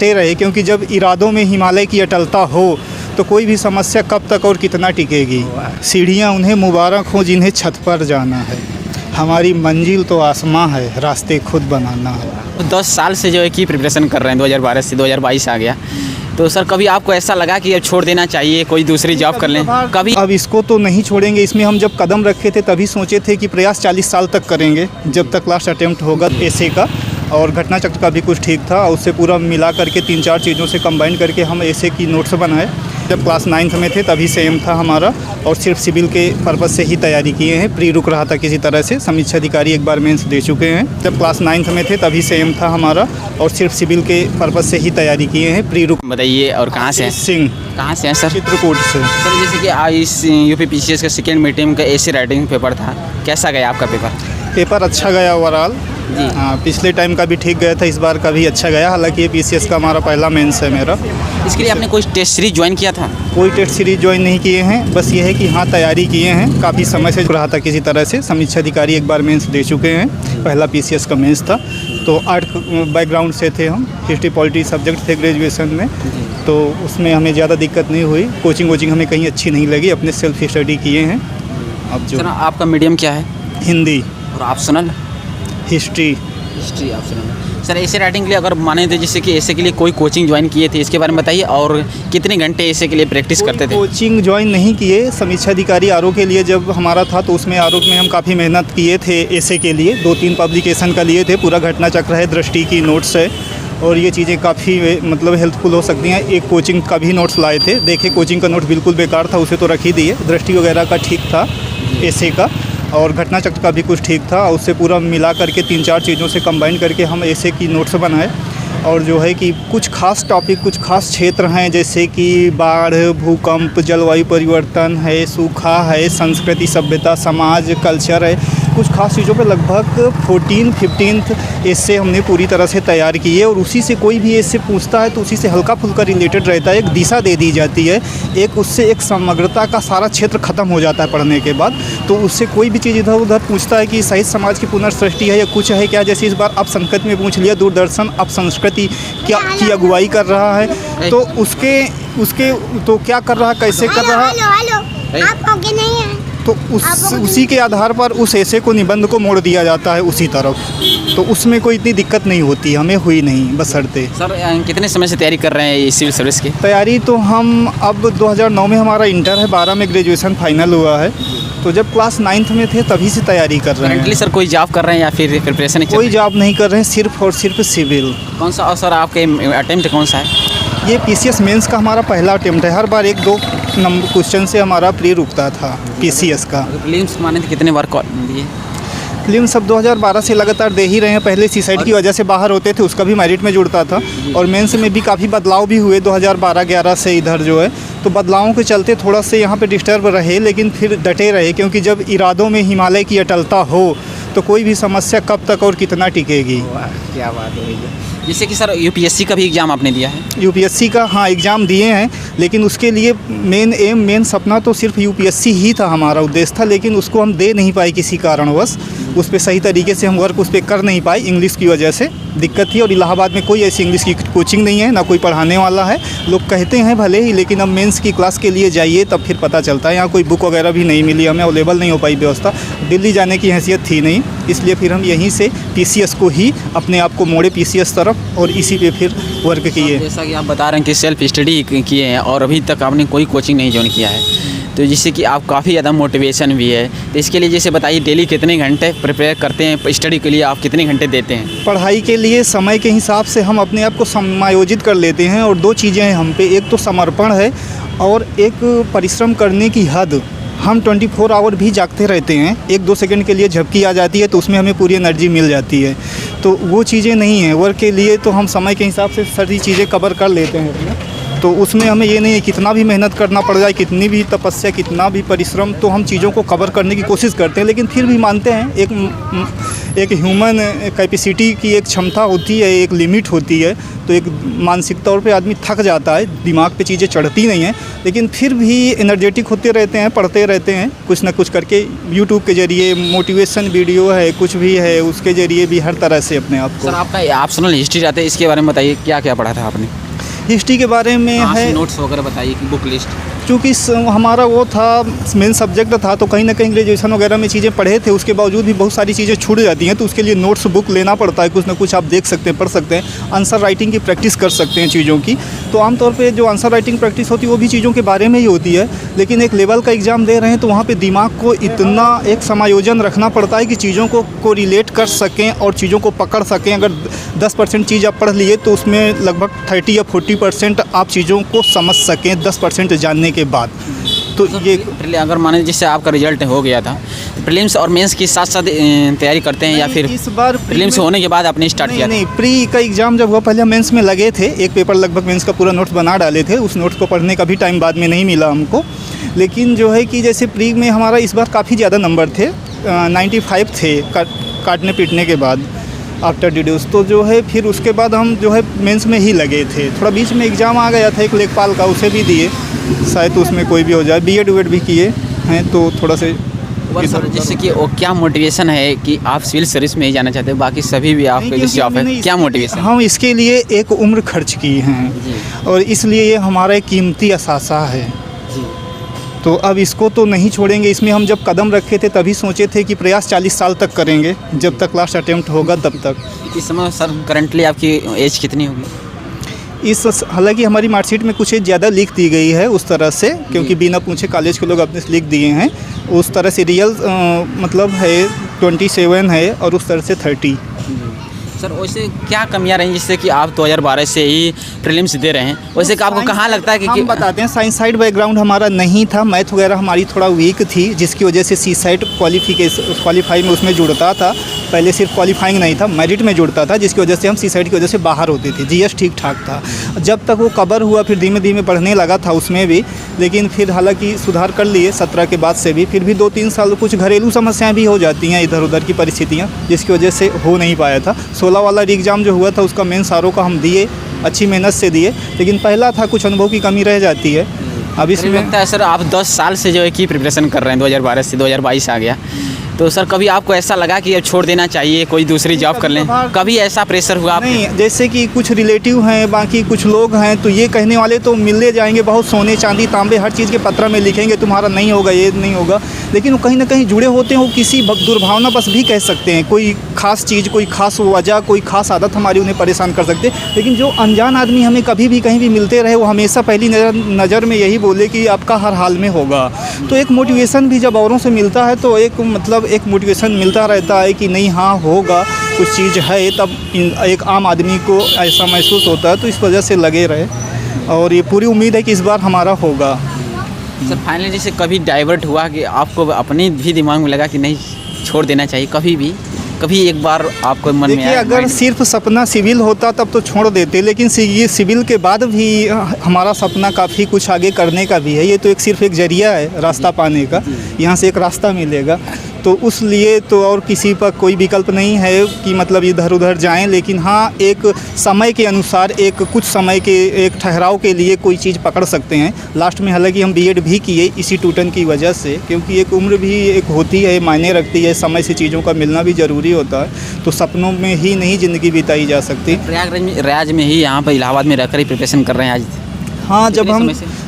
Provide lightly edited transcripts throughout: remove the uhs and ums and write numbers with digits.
डटे रहे, क्योंकि जब इरादों में हिमालय की अटलता हो तो कोई भी समस्या कब तक और कितना टिकेगी। सीढ़ियाँ उन्हें मुबारक हों जिन्हें छत पर जाना है, हमारी मंजिल तो आसमां है, रास्ते खुद बनाना है। 10 साल से जो है कि प्रिपरेशन कर रहे हैं, 2012 से 2022 आ गया, तो सर कभी आपको ऐसा लगा कि अब छोड़ देना चाहिए, कोई दूसरी जॉब कर लें कभी? अब इसको तो नहीं छोड़ेंगे। इसमें हम जब कदम रखे थे तभी सोचे थे कि प्रयास 40 साल तक करेंगे, जब तक लास्ट अटेम्प्ट होगा एसे का। और घटना चक्र का भी कुछ ठीक था, और उससे पूरा मिला करके 3-4 चीज़ों से कंबाइन करके हम एसे की नोट्स बनाए। जब क्लास 9th में थे तभी से एम था हमारा, और सिर्फ सिविल के पर्पज़ से ही तैयारी किए हैं। प्री रुक रहा था किसी तरह से, समीक्षा अधिकारी एक बार मेंस दे चुके हैं। जब क्लास 9th में थे तभी से एम था हमारा, और सिर्फ सिविल के पर्पज़ से ही तैयारी किए हैं। प्री रुक बताइए, और कहाँ से हैं? सिंह। कहाँ से हैं सर? चित्रकूट से। सर जैसे कि आज इस यूपी पीसीएस का सेकेंड मीटिंग का एसे राइटिंग पेपर था, कैसा गया आपका पेपर? पेपर अच्छा गया ओवरऑल जी। हाँ, पिछले टाइम का भी ठीक गया था, इस बार का भी अच्छा गया। हालांकि ये पीसीएस का हमारा पहला मेंस है मेरा। इसके लिए आपने कोई टेस्ट सीरीज ज्वाइन किया था? कोई टेस्ट सीरीज ज्वाइन नहीं किए हैं, बस ये है कि हाँ तैयारी किए हैं। काफ़ी समय से रहा था किसी तरह से, समीक्षा अधिकारी एक बार मेंस दे चुके हैं। पहला पीसीएस का मेंस था, तो आर्ट बैकग्राउंड से थे हम, हिस्ट्री पॉलिटी सब्जेक्ट थे ग्रेजुएशन में, तो उसमें हमें ज़्यादा दिक्कत नहीं हुई। कोचिंग वोचिंग हमें कहीं अच्छी नहीं लगी, अपने सेल्फ स्टडी किए हैं। अब जो सर आपका मीडियम क्या है? हिंदी और ऑप्शनल? History optional. सर ऐसे राइटिंग के लिए अगर माने तो जैसे कि ऐसे के लिए कोई कोचिंग ज्वाइन किए थे, इसके बारे में बताइए, और कितने घंटे ऐसे के लिए प्रैक्टिस करते थे? कोचिंग ज्वाइन नहीं किए। समीक्षा अधिकारी आरओ के लिए जब हमारा था तो उसमें आरओ में हम काफ़ी मेहनत किए थे। एसे के लिए 2-3 पब्लिकेशन का लिए थे, पूरा घटना चक्र है, दृष्टि की नोट्स है, और ये चीज़ें काफ़ी मतलब हेल्पफुल हो सकती हैं। एक कोचिंग का भी नोट्स लाए थे, देखे कोचिंग का नोट बिल्कुल बेकार था, उसे तो रख ही दिए। दृष्टि वगैरह का ठीक था एसे का, और घटना चक्र का भी कुछ ठीक था, और उससे पूरा मिला करके 3-4 चीज़ों से कंबाइन करके हम एसे की नोट्स बनाए। और जो है कि कुछ खास टॉपिक, कुछ खास क्षेत्र हैं, जैसे कि बाढ़, भूकंप, जलवायु परिवर्तन है, सूखा है, संस्कृति, सभ्यता, समाज, कल्चर है। कुछ खास चीज़ों पे लगभग 14-15 एसे हमने पूरी तरह से तैयार की है, और उसी से कोई भी एसे पूछता है तो उसी से हल्का फुल्का रिलेटेड रहता है। एक दिशा दे दी जाती है, एक उससे एक समग्रता का सारा क्षेत्र खत्म हो जाता है पढ़ने के बाद। तो उससे कोई भी चीज़ इधर उधर पूछता है कि साहित्य समाज की पुनर्सृष्टि है या कुछ है क्या, जैसे इस बार अब संस्कृति में पूछ लिया, दूरदर्शन अब संस्कृति क्या की अगुवाई कर रहा है, तो उसके तो क्या कर रहा है, कैसे कर रहा है, आप आगे नहीं हैं तो उसी के आधार पर उस ऐसे को, निबंध को मोड़ दिया जाता है उसी तरफ। तो उसमें कोई इतनी दिक्कत नहीं होती, हमें हुई नहीं बशर्ते। सर कितने समय से तैयारी कर रहे हैं सिविल सर्विस की? तैयारी तो हम अब 2009 में हमारा इंटर है, 12 में ग्रेजुएशन फाइनल हुआ है, तो जब क्लास 9th में थे तभी से तैयारी कर रहे हैं। सर कोई जॉब कर रहे हैं या फिर प्रिपरेशन? कोई जॉब नहीं कर रहे हैं, सिर्फ और सिर्फ सिविल। कौन सा? और सर आपके अटेम्प्ट कौन सा है? ये पीसीएस मेंस का हमारा पहला अटेम्प्ट है। हर बार 1-2 नंबर क्वेश्चन से हमारा प्री रुकता था पीसीएस का। प्रीलिम्स माने थे कितने बार दिए? फिल्म सब 2012 से लगातार दे ही रहे हैं। पहले सीसाइड की वजह से बाहर होते थे, उसका भी मेरिट में जुड़ता था, और मेंस में भी काफ़ी बदलाव भी हुए 2012-11 से इधर जो है। तो बदलावों के चलते थोड़ा से यहाँ पे डिस्टर्ब रहे, लेकिन फिर डटे रहे, क्योंकि जब इरादों में हिमालय की अटलता हो तो कोई भी समस्या कब तक और कितना टिकेगी। क्या बात है। जैसे कि सर यूपीएससी का भी एग्ज़ाम आपने दिया है? यूपीएससी का हाँ एग्ज़ाम दिए हैं, लेकिन उसके लिए मेन सपना तो सिर्फ यूपीएससी ही था, हमारा उद्देश्य था, लेकिन उसको हम दे नहीं पाए किसी कारणवश। उस पर सही तरीके से हम वर्क उस पर कर नहीं पाए, इंग्लिश की वजह से दिक्कत थी। और इलाहाबाद में कोई ऐसी इंग्लिश की कोचिंग नहीं है, ना कोई पढ़ाने वाला है। लोग कहते हैं भले ही, लेकिन अब मेंस की क्लास के लिए जाइए तब फिर पता चलता है। यहाँ कोई बुक वगैरह भी नहीं मिली हमें, अवेलेबल नहीं हो पाई व्यवस्था, दिल्ली जाने की हैसियत थी नहीं, इसलिए फिर हम यहीं से पीसीएस को ही अपने आप को मोड़े पीसीएस तरफ, और इसी पे फिर वर्क किए। जैसा कि आप बता रहे हैं कि सेल्फ स्टडी किए हैं और अभी तक आपने कोई कोचिंग नहीं ज्वाइन किया है, तो जिससे कि आप काफ़ी ज़्यादा मोटिवेशन भी है। तो इसके लिए जैसे बताइए डेली कितने घंटे प्रिपेयर करते हैं स्टडी के लिए, आप कितने घंटे देते हैं? पढ़ाई के लिए समय के हिसाब से हम अपने आप को समायोजित कर लेते हैं, और 2 चीज़ें हैं हम पे, एक तो समर्पण है और एक परिश्रम करने की हद। हम 24 आवर भी जागते रहते हैं, 1-2 सेकंड के लिए झपकी आ जाती है तो उसमें हमें पूरी एनर्जी मिल जाती है, तो वो चीज़ें नहीं हैं। वर्क के लिए तो हम समय के हिसाब से सारी चीज़ें कवर कर लेते हैं अपना। तो उसमें हमें ये नहीं है कितना भी मेहनत करना पड़ जाए, कितनी भी तपस्या, कितना भी परिश्रम, तो हम चीज़ों को कवर करने की कोशिश करते हैं। लेकिन फिर भी मानते हैं एक ह्यूमन कैपेसिटी की एक क्षमता होती है, एक लिमिट होती है। तो एक मानसिक तौर पे आदमी थक जाता है, दिमाग पे चीज़ें चढ़ती नहीं हैं, लेकिन फिर भी एनर्जेटिक होते रहते हैं, पढ़ते रहते हैं कुछ ना कुछ करके। यूट्यूब के ज़रिए मोटिवेशन वीडियो है, कुछ भी है, उसके ज़रिए भी हर तरह से अपने आप को। सर आपका ऑप्शनल हिस्ट्री रहता है, इसके बारे में बताइए क्या क्या पढ़ा था आपने? हिस्ट्री के बारे में है, नोट्स वगैरह बताइए कि बुक लिस्ट। चूँकि हमारा वो था मेन सब्जेक्ट था, तो कहीं ना कहीं ग्रेजुएशन वगैरह में चीज़ें पढ़े थे, उसके बावजूद भी बहुत सारी चीज़ें छूट जाती हैं। तो उसके लिए नोट्स बुक लेना पड़ता है, कुछ ना कुछ आप देख सकते हैं, पढ़ सकते हैं, आंसर राइटिंग की प्रैक्टिस कर सकते हैं चीज़ों की। तो आमतौर पे जो आंसर राइटिंग प्रैक्टिस होती है वो भी चीज़ों के बारे में ही होती है। लेकिन एक लेवल का एग्ज़ाम दे रहे हैं तो वहाँ पर दिमाग को इतना एक समायोजन रखना पड़ता है कि चीज़ों को रिलेट कर सकें और चीज़ों को पकड़ सकें। अगर 10% चीज़ आप पढ़ लिए तो उसमें लगभग 30 या 40% आप चीज़ों को समझ सकें 10% जानने के बाद। तो ये अगर माने जिससे आपका रिजल्ट हो गया था, प्रीलिम्स और मेंस के साथ साथ तैयारी करते हैं या फिर इस बार प्रीलिम्स होने के बाद आपने स्टार्ट किया? नहीं, प्री का एग्ज़ाम जब हुआ पहले हम मेंस में लगे थे, एक पेपर लगभग मेंस का पूरा नोट्स बना डाले थे। उस नोट्स को पढ़ने का भी टाइम बाद में नहीं मिला हमको। लेकिन जो है कि जैसे प्री में हमारा इस बार काफ़ी ज़्यादा नंबर थे, 95 थे काटने पीटने के बाद आफ्टर डिड्यूस। तो जो है फिर उसके बाद हम जो है मेंस में ही लगे थे। थोड़ा बीच में एग्ज़ाम आ गया था एक लेखपाल का, उसे भी दिए, शायद उसमें कोई भी हो जाए। बीएड वीएड भी किए हैं, तो थोड़ा से सर जैसे कि वो क्या मोटिवेशन है कि आप सिविल सर्विस में ही जाना चाहते हैं, बाकी सभी भी आपके जैसे जॉब है, क्या मोटिवेशन? हम इसके लिए एक उम्र खर्च की हैं और इसलिए ये हमारा एक कीमती असासा है। तो अब इसको तो नहीं छोड़ेंगे। इसमें हम जब कदम रखे थे तभी सोचे थे कि प्रयास 40 साल तक करेंगे, जब तक लास्ट अटेम्प्ट होगा तब तक। इस समय सर करंटली आपकी एज कितनी होगी? हालांकि हमारी मार्कशीट में कुछ एज ज़्यादा लिख दी गई है उस तरह से, क्योंकि बिना पूछे कॉलेज के लोग अपने से लिख दिए हैं। उस तरह से रियल मतलब है 27 है और उस तरह से 30। सर वैसे क्या कमियां रही जिससे कि आप 2012 से ही प्रीलिम्स दे रहे हैं? वैसे आपको कहाँ लगता है कि हम बताते हैं, साइंस साइड बैकग्राउंड हमारा नहीं था, मैथ वगैरह हमारी थोड़ा वीक थी, जिसकी वजह से सी साइड क्वालिफाई में उसमें जुड़ता था। पहले सिर्फ क्वालिफाइंग नहीं था, मेरिट में जुड़ता था, जिसकी वजह से हम सी साइड की वजह से बाहर होते थे। जीएस ठीक ठाक था। जब तक वो कवर हुआ फिर धीमे धीमे बढ़ने लगा था उसमें भी, लेकिन फिर हालांकि सुधार कर लिए 17 के बाद से भी। फिर भी 2-3 साल कुछ घरेलू समस्याएं भी हो जाती हैं, इधर उधर की परिस्थितियां, जिसकी वजह से हो नहीं पाया था। 16 वाला एग्ज़ाम जो हुआ था उसका मेन सारों का हम दिए, अच्छी मेहनत से दिए, लेकिन पहला था कुछ अनुभव की कमी रह जाती है। अब इसमें लगता है सर आप 10 साल से जो है कि प्रिपरेशन कर रहे हैं, 2012 से 2022 आ गया, तो सर कभी आपको ऐसा लगा कि अब छोड़ देना चाहिए, कोई दूसरी जॉब कर लें? कभी ऐसा प्रेशर हुआ? नहीं, जैसे कि कुछ रिलेटिव हैं, बाकी कुछ लोग हैं, तो ये कहने वाले तो मिलने जाएंगे, बहुत सोने चांदी तांबे हर चीज़ के पत्र में लिखेंगे तुम्हारा नहीं होगा, ये नहीं होगा, लेकिन वो कहीं ना कहीं जुड़े होते हैं। वो किसी दुर्भावना बस भी कह सकते हैं, कोई खास चीज़, कोई खास वजह, कोई खास आदत हमारी उन्हें परेशान कर सकते हैं। लेकिन जो अनजान आदमी हमें कभी भी कहीं भी मिलते रहे, वो हमेशा पहली नज़र में यही बोले कि आपका हर हाल में होगा। तो एक मोटिवेशन भी जब औरों से मिलता है तो एक मतलब एक मोटिवेशन मिलता रहता है कि नहीं हाँ होगा, कुछ चीज़ है, तब एक आम आदमी को ऐसा महसूस होता है। तो इस वजह से लगे रहे और ये पूरी उम्मीद है कि इस बार हमारा होगा। सर फाइनली जैसे कभी डाइवर्ट हुआ कि आपको अपने भी दिमाग में लगा कि नहीं छोड़ देना चाहिए, कभी एक बार आपको मन में आया? अगर सिर्फ सपना सिविल होता तब तो छोड़ देते, लेकिन ये सिविल के बाद भी हमारा सपना काफ़ी कुछ आगे करने का भी है। ये तो एक सिर्फ एक जरिया है रास्ता पाने का, यहाँ से एक रास्ता मिलेगा, तो उस लिए तो और किसी पर कोई विकल्प नहीं है कि मतलब इधर उधर जाएं। लेकिन हाँ, एक समय के अनुसार, एक कुछ समय के एक ठहराव के लिए कोई चीज़ पकड़ सकते हैं। लास्ट में हालांकि हम बीएड भी किए इसी ट्यूटन की वजह से, क्योंकि एक उम्र भी एक होती है, मायने रखती है, समय से चीज़ों का मिलना भी ज़रूरी होता है। तो सपनों में ही नहीं ज़िंदगी बिताई जा सकती। प्रयागराज में ही यहाँ पर इलाहाबाद में रहकर ही प्रिपरेशन कर रहे हैं आज? हाँ, जब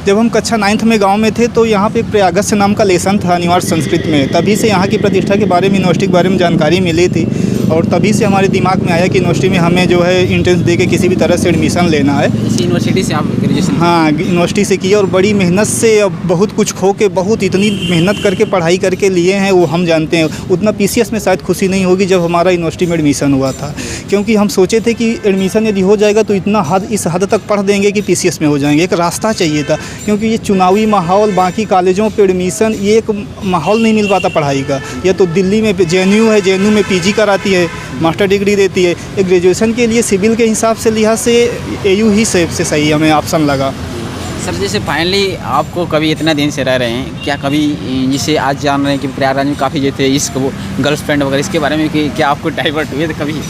हम कक्षा 9th में गांव में थे तो यहाँ पे प्रयागस्य नाम का लेसन था अनिवार्य संस्कृत में। तभी से यहाँ की प्रतिष्ठा के बारे में, यूनिवर्सिटी के बारे में जानकारी मिली थी और तभी से हमारे दिमाग में आया कि यूनिवर्सिटी में हमें जो है इंट्रेंस दे के किसी भी तरह से एडमिशन लेना है। इसी यूनिवर्सिटी से आप ग्रेजुएशन? हाँ, यूनिवर्सिटी से किया और बड़ी मेहनत से, अब बहुत कुछ खो के, बहुत इतनी मेहनत करके पढ़ाई करके लिए हैं, वो हम जानते हैं। उतना पीसीएस में शायद खुशी नहीं होगी जब हमारा यूनिवर्सिटी में एडमिशन हुआ था, क्योंकि हम सोचे थे कि एडमिशन यदि हो जाएगा तो इस हद तक पढ़ देंगे कि पीसीएस में हो जाएंगे। एक रास्ता चाहिए था, क्योंकि ये चुनावी माहौल, बाकी कॉलेजों पे एडमिशन, ये एक माहौल नहीं मिल पाता पढ़ाई का। या तो दिल्ली में जेएनयू है, जेएनयू में पीजी कराती है, मास्टर डिग्री देती है। ग्रेजुएशन के लिए सिविल के हिसाब से लिहाज से एयू ही से सही हमें ऑप्शन लगा। सर जैसे फाइनली आपको कभी इतना दिन से रह रहे हैं, क्या कभी जिसे आज जान रहे हैं कि प्रयागराज में काफ़ी जैसे इश्क वो गर्लफ्रेंड वगैरह इसके बारे में कि क्या आपको डाइवर्ट हुए थे कभी?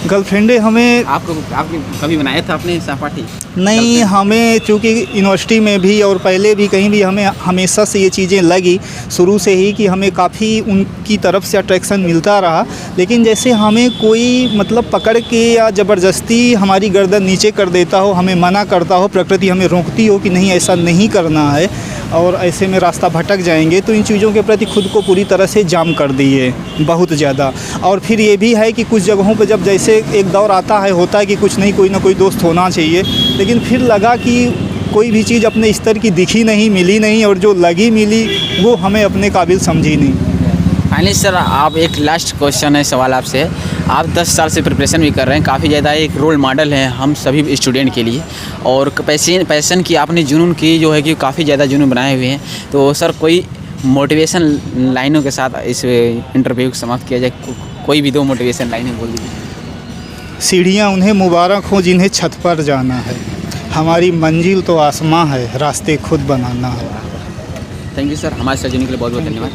गर्लफ्रेंडे हमें आपने कभी बनाया था अपने सहपाठी? नहीं, हमें चूँकि यूनिवर्सिटी में भी और पहले भी कहीं भी हमें हमेशा से ये चीज़ें लगी शुरू से ही कि हमें काफ़ी उनकी तरफ से अट्रैक्शन मिलता रहा। लेकिन जैसे हमें कोई मतलब पकड़ के या ज़बरदस्ती हमारी गर्दन नीचे कर देता हो, हमें मना करता हो, प्रकृति हमें रोकती हो कि नहीं ऐसा नहीं करना है और ऐसे में रास्ता भटक जाएंगे, तो इन चीज़ों के प्रति खुद को पूरी तरह से जाम कर दिए बहुत ज़्यादा। और फिर ये भी है कि कुछ जगहों पर जब जैसे एक दौर आता है, होता है कि कुछ नहीं कोई ना कोई दोस्त होना चाहिए, लेकिन फिर लगा कि कोई भी चीज़ अपने स्तर की दिखी नहीं, मिली नहीं, और जो लगी मिली वो हमें अपने काबिल समझी नहीं। फाइनली सर आप एक लास्ट क्वेश्चन है, सवाल आपसे, आप 10 साल से प्रिपरेशन भी कर रहे हैं, काफ़ी ज़्यादा एक रोल मॉडल हैं हम सभी स्टूडेंट के लिए, और पैसन की आपने जुनून की जो है कि काफ़ी ज़्यादा जुनून बनाए हुए हैं। तो सर कोई मोटिवेशन लाइनों के साथ इस इंटरव्यू को समाप्त किया जाए, कोई भी 2 मोटिवेशन लाइनें बोल दीजिए। सीढ़ियाँ उन्हें मुबारक हों जिन्हें छत पर जाना है, हमारी मंजिल तो आसमां है, रास्ते खुद बनाना है। थैंक यू सर, हमारे साथ जुड़ने के लिए बहुत बहुत धन्यवाद।